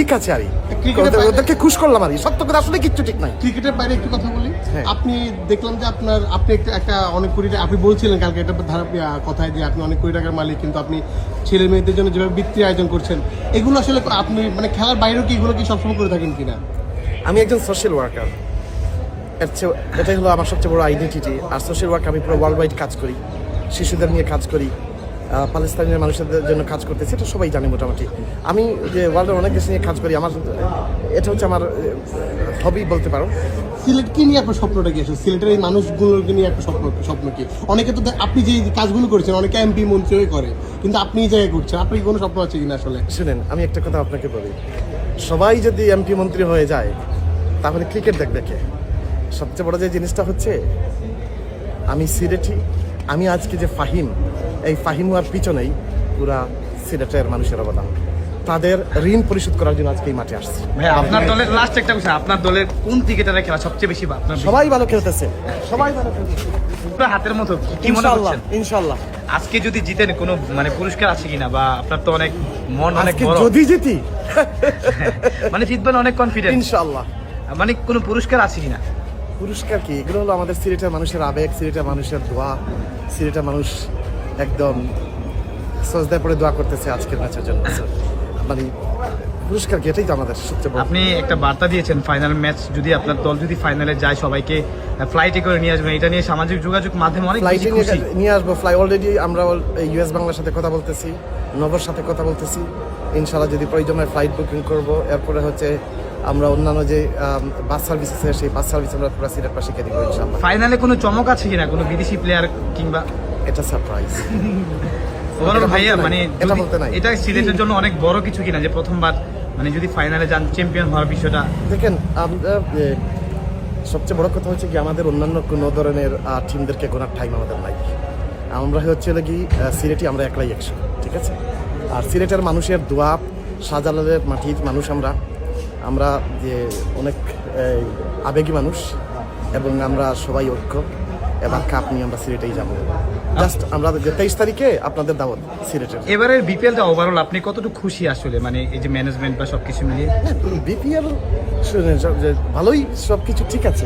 ঠিক আছে আর ওদেরকে খুশ করলাম আর সত্য কথা আসলে কিচ্ছু ঠিক নাই। ক্রিকেটের বাইরে একটু কথা বলি, আপনি দেখলাম যে আপনি একটা অনেক কোটি টাকা, আপনি বলছিলেন কালকে একটা কথায় যে আপনি অনেক কোটি টাকার মালিক, কিন্তু আপনি ছেলে মেয়েদের জন্য যেভাবে বৃত্তির আয়োজন করছেন, এগুলো আসলে আপনি মানে খেলার বাইরেও কি এগুলো কি সবসময় করে থাকেন কিনা? আমি একজন সোশ্যাল ওয়ার্কার, এটাই হলো আমার সবচেয়ে বড় আইডেন্টিটি। আর সোশ্যাল ওয়ার্ক আমি পুরো ওয়ার্ল্ড ওয়াইড কাজ করি, শিশুদের নিয়ে কাজ করি, পাকিস্তানের মানুষদের জন্য কাজ করতেছি, এটা সবাই জানে মোটামুটি। আমি যে ওয়ার্ল্ডের অনেক দেশ নিয়ে কাজ করি, আমার এটা হচ্ছে আমার হবি বলতে পারো। সিলেট কি নিয়ে আপনার স্বপ্নটা কি আসলে? সিলেটের এই মানুষগুলোকে নিয়ে একটা স্বপ্ন কি? অনেকে তো আপনি যে কাজগুলো করছেন, অনেকে এমপি মন্ত্রী হয়ে করে, কিন্তু আপনি এই জায়গায় করছেন, আপনি কোনো স্বপ্ন আছে কিনা আসলে? শুনেন, আমি একটা কথা আপনাকে বলি, সবাই যদি এমপি মন্ত্রী হয়ে যায় তাহলে ক্রিকেট দেখবে কে? সবচেয়ে বড় যে জিনিসটা হচ্ছে, আমি সিলেটি, আমি আজকে যে ফাহিম, এই ফাহিম হওয়ার পিছনেই পুরা সিলেটের মানুষের অবদান। তাদের ঋণ পরিশোধ করার জন্য আজকে এই মাঠে আসছি। ভাই আপনার দলের লাস্ট একটা বিষয়, আপনার দলের কোন ক্রিকেটারের খেলা সবচেয়ে বেশি আপনার? সবাই ভালো খেলতেছে, সবাই ভালো খেলতেছে, পুরো হাতের মতো। কি মনে ইনশাআল্লাহ করছেন ইনশাআল্লাহ। আজকে যদি জিতেন কোনো মানে পুরস্কার আছে কিনা, বা আপনার তো অনেক মন অনেক আজকে বড়, যদি জিতি মানে জিতবেন অনেক কনফিডেন্ট, ইনশাআল্লাহ। মানে কোনো পুরস্কার আছে কিনা? পুরস্কার কি? এগুলো হলো আমাদের সিলেটের মানুষের আবেগ, সিলেটের মানুষের দোয়া। সিলেটের মানুষ একদম সজদায় পড়ে দোয়া করতেছে আজকের ম্যাচের জন্য। মানে পুরস্কার কি? এটাই তো আমাদের সবচেয়ে বড়। আপনি একটা বার্তা দিয়েছেন, ফাইনাল ম্যাচ যদি আপনার দল যদি ফাইনালে যায় সবাইকে ফ্লাইটে করে নিয়ে আসবেন। এটা নিয়ে সামাজিক যোগাযোগ মাধ্যমে অনেক ফ্লাইটে বেশি খুশি। নিয়ে আসবো। অলরেডি আমরা ইউএস বাংলার সাথে কথা বলতেছি, নবর সাথে কথা বলতেছি। ইনশাআল্লাহ যদি প্রয়োজন হয় ফ্লাইট বুকিং করব। এরপরে হচ্ছে আমরা অন্যান্য যে বাস সার্ভিস আছে, সেই বাস সার্ভিস আমরা পুরো সিলেট পাশে দিব ইনশাআল্লাহ। ফাইনালে কোনো চমক আছে কিনা, কোনো বিদেশি প্লেয়ার কিংবা? এটা সারপ্রাইজ। ওভারঅল ভাইয়া মানে এটা বলতে নাই। এটা সিলেটের জন্য অনেক বড় কিছু কিনা, যে প্রথমবার মানে যদি ফাইনালে যান, চ্যাম্পিয়ন হওয়ার বিষয়টা? দেখেন, আমরা সবচেয়ে বড় কথা হচ্ছে কি, আমাদের অন্যান্য কোনো ধরনের টিমদেরকে গোনার টাইম আমাদের নাই। আমরা হচ্ছে কি সিলেটি, আমরা একলাই 100, ঠিক আছে? আর সিলেটের মানুষের দোয়া, শাহজালালের মাটির মানুষ আমরা যে অনেক আবেগী মানুষ, এবং আমরা সবাই ঐক্য। এবার কাপ নিয়ে আমরা সিলেটেই যাবো। জাস্ট আমরা 23 তারিখে আপনাদের দাওয়াত সিলেটের। এবারের বিপিএলটা ওভারঅল আপনি কতটুকু খুশি আসলে, মানে এই যে ম্যানেজমেন্ট বা সবকিছু মিলিয়ে? বিপিএল ভালোই, সবকিছু ঠিক আছে।